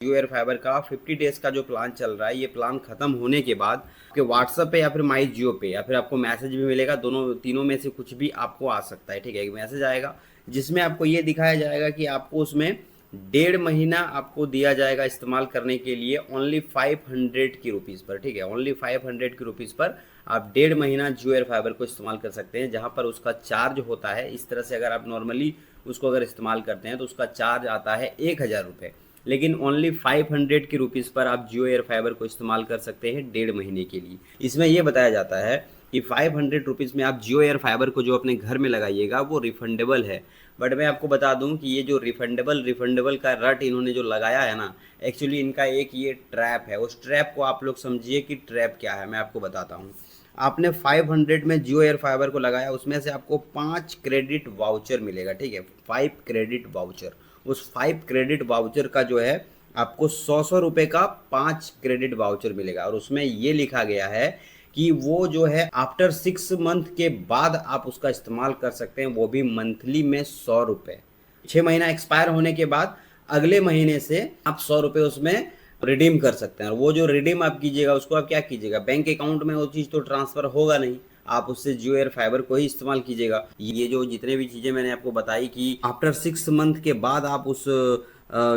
जियो air fibre का 50 days का जो प्लान चल रहा है, ये प्लान खत्म होने के बाद आपके व्हाट्सएप पे या फिर माई जियो पे या फिर आपको मैसेज भी मिलेगा, दोनों तीनों में से कुछ भी आपको आ सकता है। ठीक है, एक मैसेज आएगा जिसमें आपको ये दिखाया जाएगा कि आपको उसमें 1.5 महीना आपको दिया जाएगा इस्तेमाल करने के लिए, ओनली 500 की रुपीज़ पर। ठीक है, ओनली 500 की रुपीज़ पर आप 1.5 महीना जियो एयर फाइबर को इस्तेमाल कर सकते हैं, जहाँ पर उसका चार्ज होता है इस तरह से। अगर आप नॉर्मली उसको अगर इस्तेमाल करते हैं तो उसका चार्ज आता है 1,000 रुपये, लेकिन ओनली 500 की रुपीज़ पर आप जियो एयर फाइबर को इस्तेमाल कर सकते हैं 1.5 महीने के लिए। इसमें यह बताया जाता है कि 500 रुपीज़ में आप जियो एयर फाइबर को जो अपने घर में लगाइएगा वो रिफंडेबल है। बट मैं आपको बता दूं कि ये जो रिफंडेबल रिफंडेबल का रट इन्होंने जो लगाया है ना, एक्चुअली इनका एक ये ट्रैप है। उस ट्रैप को आप लोग समझिए कि ट्रैप क्या है, मैं आपको बताता हूँ। आपने 500 में जियो एयर फाइबर को लगाया, उसमें से आपको 5 क्रेडिट वाउचर मिलेगा। ठीक है, 5 क्रेडिट वाउचर। उस 5 क्रेडिट वाउचर का जो है आपको 100 रुपये का 5 क्रेडिट वाउचर मिलेगा, और उसमें ये लिखा गया है कि वो जो है आफ्टर 6 मंथ के बाद आप उसका इस्तेमाल कर सकते हैं, वो भी मंथली में 100 रुपये। 6 महीना एक्सपायर होने के बाद अगले महीने से आप 100 रुपये उसमें रिडीम कर सकते हैं। और वो जो रिडीम आप कीजिएगा उसको आप क्या कीजिएगा, बैंक अकाउंट में वो चीज़ तो ट्रांसफ़र होगा नहीं, आप उससे जियो एयर फाइबर को ही इस्तेमाल कीजिएगा। ये जो जितने भी चीज़ें मैंने आपको बताई कि आफ्टर 6 मंथ के बाद आप उस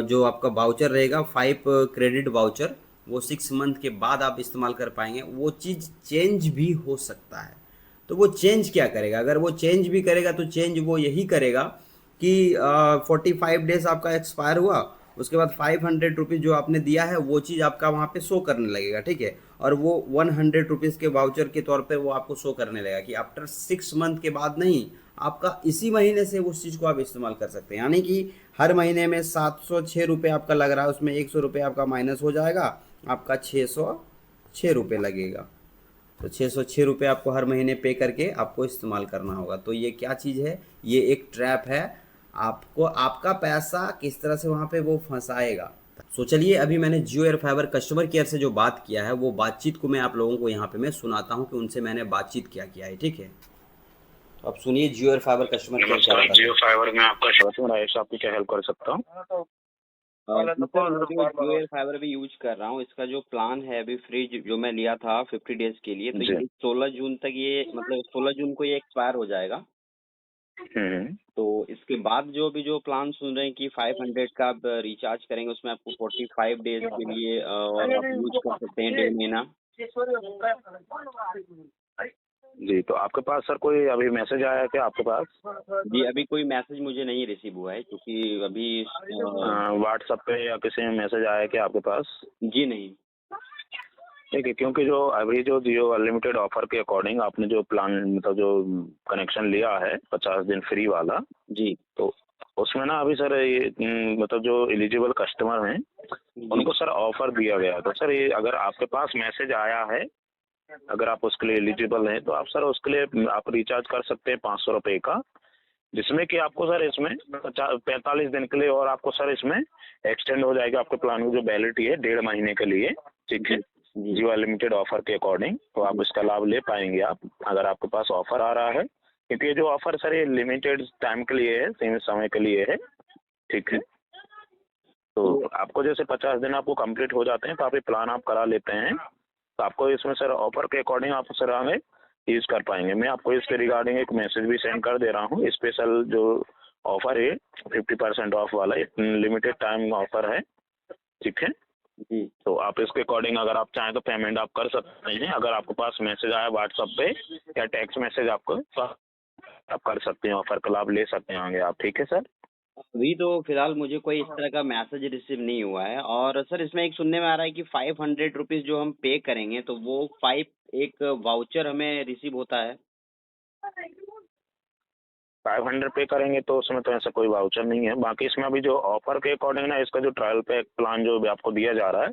जो आपका वाउचर रहेगा 5 क्रेडिट वाउचर, वो 6 मंथ के बाद आप इस्तेमाल कर पाएंगे। वो चीज़ चेंज भी हो सकता है। तो वो चेंज क्या करेगा, अगर वो चेंज भी करेगा तो चेंज वो यही करेगा कि 45 डेज आपका एक्सपायर हुआ, उसके बाद 500 रुपीज़ जो आपने दिया है वो चीज़ आपका वहाँ पे शो करने लगेगा। ठीक है, और वो 100 रुपीज़ के वाउचर के तौर पे वो आपको शो करने लगेगा कि आफ्टर 6 मंथ के बाद नहीं, आपका इसी महीने से उस चीज़ को आप इस्तेमाल कर सकते हैं। यानी कि हर महीने में 706 रुपये आपका लग रहा है, उसमें 100 रुपये आपका माइनस हो जाएगा, आपका 606 रुपये लगेगा। तो 606 रुपये आपको हर महीने पे करके आपको इस्तेमाल करना होगा। तो ये क्या चीज़ है, ये एक ट्रैप है। आपको आपका पैसा किस तरह से वहाँ पे वो फंसाएगा। सो चलिए, अभी मैंने जियो एयर फाइबर कस्टमर केयर से जो बात किया है वो बातचीत को मैं आप लोगों को यहाँ पे मैं सुनाता हूँ कि उनसे मैंने बातचीत क्या किया है। ठीक है, तो अब सुनिए जियो एयर फाइबर कस्टमर केयर क्या नमस्कार, बताता जियो है। फाइबर में आपका स्वागत है। राजेश, आपकी क्या हेल्प कर सकता हूँ? जी सर, मैं जो जियो एयर फाइबर अभी यूज कर रहा हूँ, इसका जो प्लान है अभी फ्री जो मैं लिया था 50 डेज के लिए, तो जी। ये 16 जून तक, ये मतलब 16 जून को ये एक्सपायर हो जाएगा। हम्म। तो इसके बाद जो भी जो प्लान सुन रहे हैं कि 500 का आप रिचार्ज करेंगे, उसमें आपको 45 डेज के लिए आप यूज कर सकते हैं, 1.5 महीना। जी, तो आपके पास सर कोई अभी मैसेज आया है क्या आपके पास? जी, अभी कोई मैसेज मुझे नहीं रिसीव हुआ है, क्योंकि अभी व्हाट्सएप पे या किसी में मैसेज आया है क्या आपके पास? जी नहीं। ठीक है, क्योंकि जो अभी जो जियो अनलिमिटेड ऑफर के अकॉर्डिंग आपने जो प्लान मतलब जो कनेक्शन लिया है 50 दिन फ्री वाला, जी। तो उसमें ना अभी सर ये मतलब जो एलिजिबल कस्टमर हैं जी। उनको सर ऑफर दिया गया है। तो सर ये अगर आपके पास मैसेज आया है, अगर आप उसके लिए एलिजिबल हैं तो आप सर उसके लिए आप रिचार्ज कर सकते हैं 500 रुपये का, जिसमें कि आपको सर इसमें 45 दिन के लिए और आपको सर इसमें एक्सटेंड हो जाएगा आपके प्लान की जो वैलिडिटी है 1.5 महीने के लिए। ठीक है, जी। जी। जियो अनलिमिटेड ऑफर के अकॉर्डिंग तो आप जी। इसका लाभ ले पाएंगे आप, अगर आपके पास ऑफर आ रहा है। क्योंकि ये जो ऑफर सर ये लिमिटेड टाइम के लिए है, सीमित समय के लिए है। ठीक है, तो तो आपको जैसे 50 दिन आपको कंप्लीट हो जाते हैं तो आप ये प्लान आप करा लेते हैं, तो आपको इसमें सर ऑफर के अकॉर्डिंग आप सर आगे यूज कर पाएंगे। मैं आपको इसके रिगार्डिंग एक मैसेज भी सेंड कर दे रहा हूँ। स्पेशल जो ऑफर है 50% ऑफ वाला, लिमिटेड टाइम ऑफर है। ठीक है, जी। तो आप इसके अकॉर्डिंग अगर आप चाहें तो पेमेंट आप कर सकते हैं। अगर आपके पास मैसेज आया व्हाट्सएप पे या टेक्स्ट मैसेज आपको, तो आप कर सकते हैं, ऑफर का लाभ ले सकते हैं आप। ठीक है सर। अभी तो फिलहाल मुझे कोई इस तरह का मैसेज रिसीव नहीं हुआ है। और सर, इसमें एक सुनने में आ रहा है कि 500 रुपीज़ जो हम पे करेंगे तो वो 1 वाउचर हमें रिसीव होता है। 500 पे करेंगे तो उसमें तो ऐसा कोई वाउचर नहीं है। बाकी इसमें अभी जो ऑफर के अकॉर्डिंग ना इसका जो ट्रायल पैक प्लान जो भी आपको दिया जा रहा है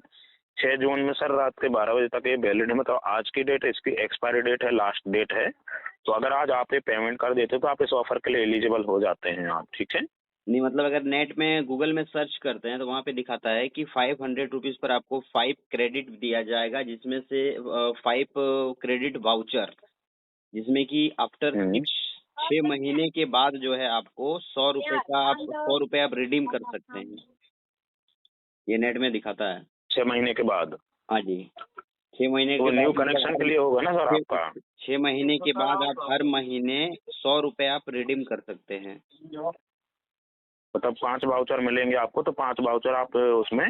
6 जून में सर रात के 12 बजे तक ये वैलिड है। मतलब आज की डेट इसकी एक्सपायरी डेट है, लास्ट डेट है। तो अगर आज आप ये पेमेंट कर देते तो आप इस ऑफर के लिए एलिजिबल हो जाते हैं आप। ठीक है। नहीं, मतलब अगर नेट में गूगल में सर्च करते हैं तो वहाँ पे दिखाता है कि 500 रुपीज़ पर आपको 5 क्रेडिट दिया जाएगा, जिसमें से 5 क्रेडिट वाउचर, जिसमें कि आफ्टर हम्म। 6 महीने के बाद जो है आपको 100 रुपये का आप 100 रुपये आप रिडीम कर सकते हैं। ये नेट में दिखाता है। 6 महीने के बाद। हाँ जी, 6 महीने तो के न्यू बाद कनेक्शन के लिए होगा ना सर आपका? 6 महीने के बाद आप हर महीने 100 रुपये आप रिडीम कर सकते हैं। मतलब 5 वाउचर मिलेंगे आपको, तो 5 वाउचर आप उसमें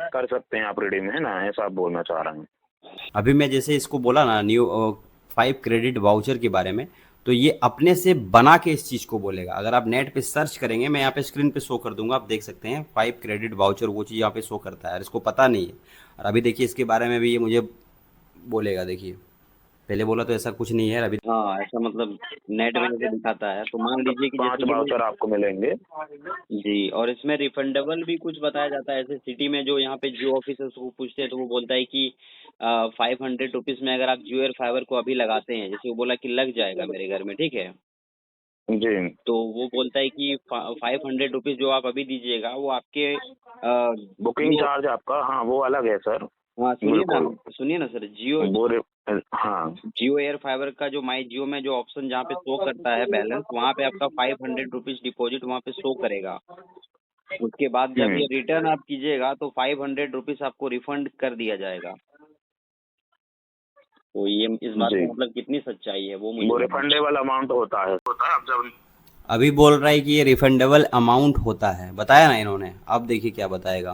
कर सकते हैं आप रिडीम, है ना? ऐसा आप बोलना चाह रहे हैं? अभी मैं जैसे इसको बोला ना न्यू 5 क्रेडिट वाउचर के बारे में, तो ये अपने से बना के इस चीज़ को बोलेगा। अगर आप नेट पे सर्च करेंगे, मैं यहाँ पे स्क्रीन पे शो कर दूंगा, आप देख सकते हैं 5 क्रेडिट वाउचर, वो चीज़ यहाँ पे शो करता है और इसको पता नहीं है। और अभी देखिए इसके बारे में भी ये मुझे बोलेगा, देखिए पहले बोला तो ऐसा कुछ नहीं है अभी। हाँ, ऐसा मतलब नेट में जैसे दिखाता है, तो मान लीजिए कि 5 जैसे कि वाउचर आपको मिलेंगे। जी, और इसमें रिफंडेबल भी कुछ बताया जाता है। ऐसे सिटी में जो यहाँ पे जियो ऑफिसर्स को पूछते हैं तो वो बोलता है कि 500 रुपीज़ में अगर आप जियो एयर फाइबर को अभी लगाते हैं, जैसे वो बोला कि लग जाएगा मेरे घर में, ठीक है, जी। तो वो बोलता है कि 500 रुपीज़ जो आप अभी दीजिएगा वो आपके बुकिंग जियो, चार्ज आपका, हाँ वो अलग है सर। हाँ बिल्कुल। सुनिए ना सर, जियो वो हाँ। जियो एयर फाइबर का जो माई जियो में जो ऑप्शन जहाँ पे शो करता है बैलेंस, वहाँ पे आपका 500 रुपीज़ डिपॉजिट वहाँ पे शो करेगा। उसके बाद जब ये रिटर्न आप कीजिएगा तो 500 रुपीज़ आपको रिफंड कर दिया जाएगा। तो ये इस बात जी। में मतलब कितनी सच्चाई है वो मुझे वो लगा। रिफंडेबल अमाउंट होता है आप जब अभी बोल रहा है कि ये रिफंडेबल अमाउंट होता है, बताया ना इन्होंने, अब देखिए क्या बताएगा।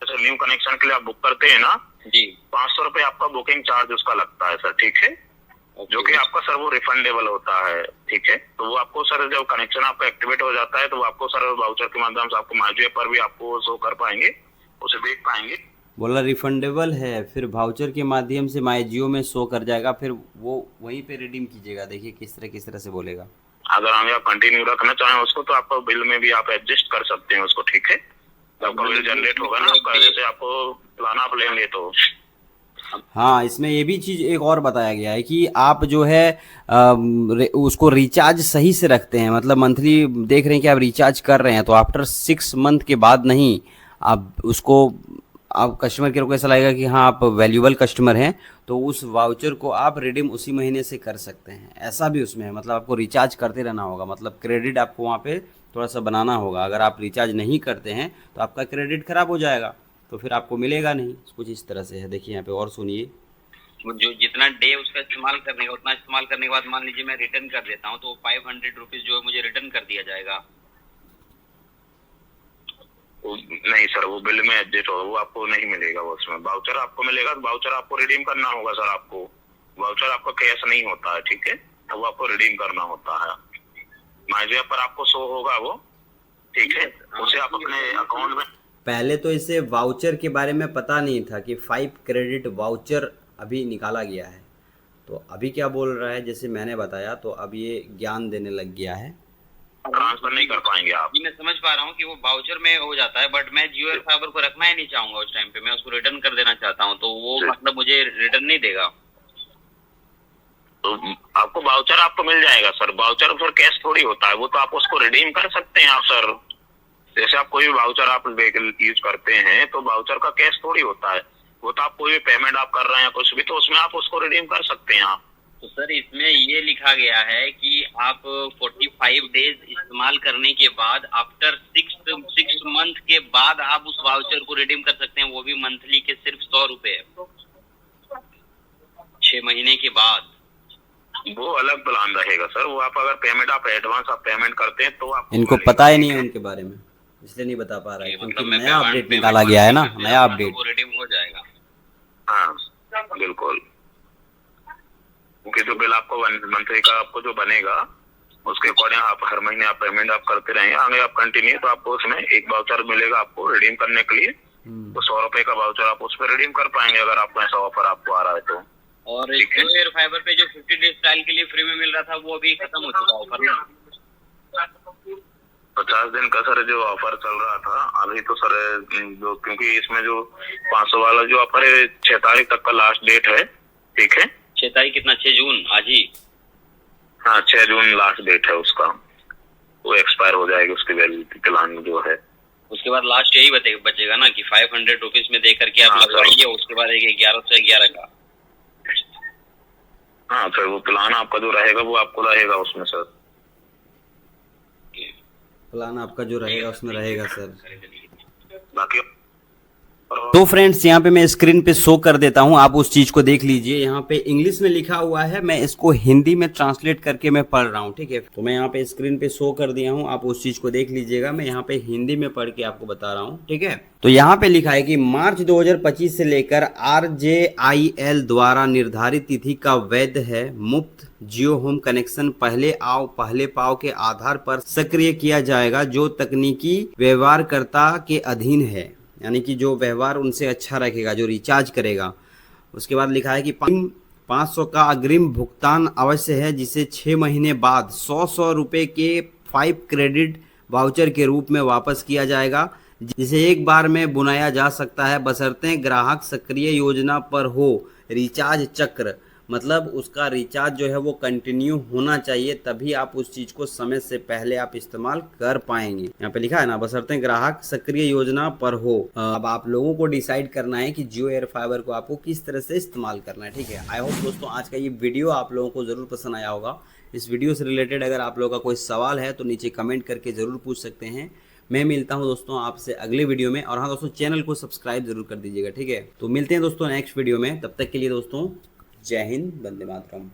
जैसे न्यू कनेक्शन के लिए आप बुक करते हैं ना जी, 500 रुपये आपका बुकिंग चार्ज उसका लगता है सर, ठीक है? जो कि आपका सर वो रिफंडेबल होता है, ठीक है? तो वो आपको सर जब कनेक्शन आपका एक्टिवेट हो जाता है तो वो आपको सर वाउचर के माध्यम से आपको माई जियो पर भी आपको शो कर पाएंगे, उसे देख पाएंगे। बोला रिफंडेबल है, फिर वाउचर के माध्यम से माई जियो में शो कर जाएगा, फिर वो वहीं पे रिडीम कीजिएगा। देखिए किस तरह से बोलेगा। अगर आगे आप कंटिन्यू रखना चाहें उसको तो आपको बिल में भी आप एडजस्ट कर सकते हैं उसको, ठीक है? तो आपका बिल जनरेट होगा ना आपका, जैसे आपको प्लान आप लेंगे तो। हाँ, इसमें ये भी चीज़ एक और बताया गया है कि आप जो है उसको रिचार्ज सही से रखते हैं, मतलब मंथली देख रहे हैं कि आप रिचार्ज कर रहे हैं, तो आफ्टर 6 मंथ के बाद नहीं, आप उसको, आप कस्टमर केयर को ऐसा लगेगा कि हाँ आप वैल्यूबल कस्टमर हैं, तो उस वाउचर को आप रिडीम उसी महीने से कर सकते हैं। ऐसा भी उसमें है, मतलब आपको रिचार्ज करते रहना होगा, मतलब क्रेडिट आपको वहाँ पे थोड़ा सा बनाना होगा। अगर आप रिचार्ज नहीं करते हैं तो आपका क्रेडिट ख़राब हो जाएगा, तो फिर आपको मिलेगा नहीं। कुछ इस तरह से है, देखिए यहाँ पे और सुनिए। जो जितना डे उसका इस्तेमाल करने का, उतना इस्तेमाल करने के बाद मान लीजिए मैं रिटर्न कर देता हूँ तो 500 रुपीज़ जो है मुझे रिटर्न कर दिया जाएगा। नहीं सर, वो बिल में एडजस्ट होगा, वो आपको नहीं मिलेगा। वो उसमें वाउचर आपको मिलेगा, वाउचर आपको रिडीम करना होगा सर। आपको वाउचर आपका कैश नहीं होता है, ठीक है? तो वो आपको रिडीम करना होता है। माई जियो पर आपको शो होगा वो, ठीक है? उसे आप अपने अकाउंट में, पहले तो इसे वाउचर के बारे में पता नहीं था कि 5 क्रेडिट वाउचर अभी निकाला गया है, तो अभी क्या बोल रहा है, जैसे मैंने बताया, तो अब ये ज्ञान देने लग गया है। ट्रांसफर नहीं कर पाएंगे आप। मैं समझ पा रहा हूँ कि वो वाउचर में हो जाता है, बट मैं जियो एयर फाइबर को रखना ही नहीं चाहूंगा उस टाइम पे, मैं उसको रिटर्न कर देना चाहता हूँ, तो वो मतलब मुझे रिटर्न नहीं देगा। तो आपको वाउचर आपको मिल जाएगा सर। वाउचर फिर कैश थोड़ी होता है, वो तो आप उसको रिडीम कर सकते हैं आप सर। जैसे आप कोई भी वाउचर आप यूज करते हैं तो वाउचर का कैश थोड़ी होता है, वो तो आप कोई भी पेमेंट आप कर रहे हैं कुछ भी, तो उसमें आप उसको रिडीम कर सकते हैं आप। तो सर इसमें ये लिखा गया है कि आप 45 डेज इस्तेमाल करने के बाद आफ्टर 6 मंथ के बाद आप उस वाउचर को रिडीम कर सकते हैं, वो भी मंथली के सिर्फ 100 रुपए, 6 महीने के बाद। वो अलग प्लान रहेगा सर, वो आप अगर पेमेंट आप एडवांस आप पेमेंट करते हैं तो आप, इनको पता ही नहीं है उनके बारे में, इसलिए नहीं बता पा रहा है, क्योंकि नया अपडेट निकाला गया है ना, नया अपडेट। वो रिडीम हो जाएगा। हाँ बिल्कुल, क्योंकि जो बिल आपको मंथली का आपको जो बनेगा उसके अकॉर्डिंग आप हर महीने आप पेमेंट आप करते रहेंगे। आगे आप कंटिन्यू, तो आपको उसमें एक वाउचर मिलेगा आपको रिडीम करने के लिए, तो 100 रुपए का वाउचर आप उस पर रिडीम कर पाएंगे अगर आपको ऐसा ऑफर आपको आ रहा है तो। और जियो एयर फाइबर पे जो 50 डेज ट्रायल के लिए फ्री में मिल रहा था वो अभी खत्म हो चुका ऑफर ना। 50 दिन का सर जो ऑफर चल रहा था अभी तो सर, जो क्योंकि इसमें जो 500 वाला जो ऑफर है 6 तारीख तक का लास्ट डेट है, ठीक है? 6 तारीख कितना, 6 जून आज ही? हाँ 6 जून लास्ट डेट है उसका, वो एक्सपायर हो जाएगी उसकी वैलिडिटी प्लान जो है। उसके बाद लास्ट यही बचेगा ना कि 500 रुपीज में दे करके आप लगवाइए, उसके बाद एक 11 से 11 का। हाँ सर, वो प्लान आपका जो रहेगा वो आपको रहेगा उसमें सर। प्लान आपका जो रहेगा उसमें रहेगा सर। बाकी तो फ्रेंड्स यहाँ पे मैं स्क्रीन पे शो कर देता हूँ, आप उस चीज को देख लीजिए। यहाँ पे इंग्लिश में लिखा हुआ है, मैं इसको हिंदी में ट्रांसलेट करके मैं पढ़ रहा हूँ, ठीक है। तो मैं यहाँ पे स्क्रीन पे शो कर दिया हूँ, आप उस चीज को देख लीजिएगा। मैं यहाँ पे हिंदी में पढ़ के आपको बता रहा हूँ, ठीक है। तो यहाँ पे लिखा है कि मार्च 2025 से लेकर RJIL द्वारा निर्धारित तिथि का वैध है मुफ्त जियो होम कनेक्शन पहले आओ पहले पाओ के आधार पर सक्रिय किया जाएगा, जो तकनीकी व्यवहारकर्ता के अधीन है, यानी कि जो व्यवहार उनसे अच्छा रखेगा, जो रिचार्ज करेगा। उसके बाद लिखा है कि 500 का अग्रिम भुगतान अवश्य है, जिसे 6 महीने बाद 100 रुपये के 5 क्रेडिट वाउचर के रूप में वापस किया जाएगा, जिसे एक बार में बुनाया जा सकता है बशर्ते ग्राहक सक्रिय योजना पर हो। रिचार्ज चक्र मतलब उसका रिचार्ज जो है वो कंटिन्यू होना चाहिए, तभी आप उस चीज को समय से पहले आप इस्तेमाल कर पाएंगे। यहाँ पे लिखा है ना, बशर्ते ग्राहक सक्रिय योजना पर हो। अब आप लोगों को डिसाइड करना है कि जियो एयर फाइबर को आपको किस तरह से इस्तेमाल करना है, ठीक है। आई होप दोस्तों आज का ये वीडियो आप लोगों को जरूर पसंद आया होगा। इस वीडियो से रिलेटेड अगर आप लोगों का कोई सवाल है तो नीचे कमेंट करके जरूर पूछ सकते हैं। मैं मिलता हूं दोस्तों आपसे अगले वीडियो में। और हाँ दोस्तों, चैनल को सब्सक्राइब जरूर कर दीजिएगा, ठीक है। तो मिलते हैं दोस्तों नेक्स्ट वीडियो में, तब तक के लिए दोस्तों जय हिंद, वंदे मातरम।